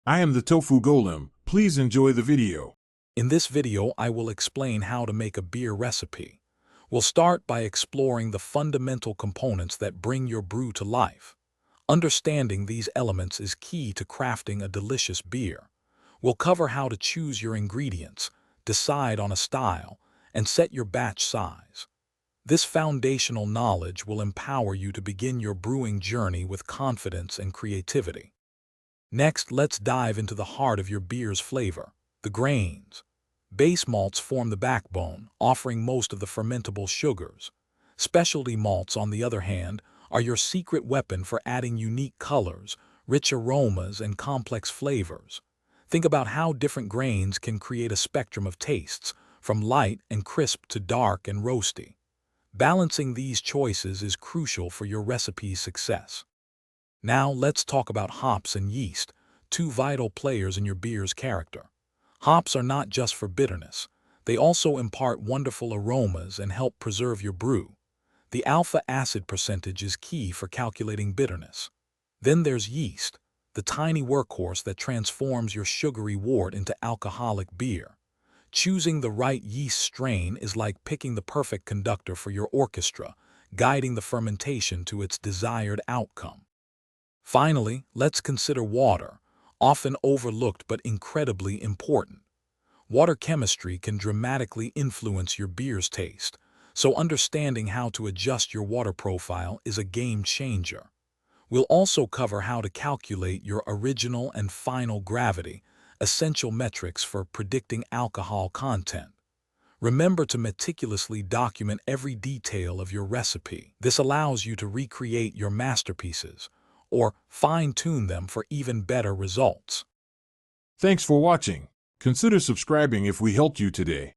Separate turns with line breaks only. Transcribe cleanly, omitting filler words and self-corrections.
I am the Tofu Golem. Please enjoy the video.
In this video, I will explain how to make a beer recipe. We'll start by exploring the fundamental components that bring your brew to life. Understanding these elements is key to crafting a delicious beer. We'll cover how to choose your ingredients, decide on a style, and set your batch size. This foundational knowledge will empower you to begin your brewing journey with confidence and creativity. Next, let's dive into the heart of your beer's flavor, the grains. Base malts form the backbone, offering most of the fermentable sugars. Specialty malts, on the other hand, are your secret weapon for adding unique colors, rich aromas, and complex flavors. Think about how different grains can create a spectrum of tastes, from light and crisp to dark and roasty. Balancing these choices is crucial for your recipe's success. Now let's talk about hops and yeast, two vital players in your beer's character. Hops are not just for bitterness. They also impart wonderful aromas and help preserve your brew. The alpha acid percentage is key for calculating bitterness. Then there's yeast, the tiny workhorse that transforms your sugary wort into alcoholic beer. Choosing the right yeast strain is like picking the perfect conductor for your orchestra, guiding the fermentation to its desired outcome. Finally, let's consider water, often overlooked but incredibly important. Water chemistry can dramatically influence your beer's taste, so understanding how to adjust your water profile is a game changer. We'll also cover how to calculate your original and final gravity, essential metrics for predicting alcohol content. Remember to meticulously document every detail of your recipe. This allows you to recreate your masterpieces, or fine-tune them for even better results.
Thanks for watching. Consider subscribing if we helped you today.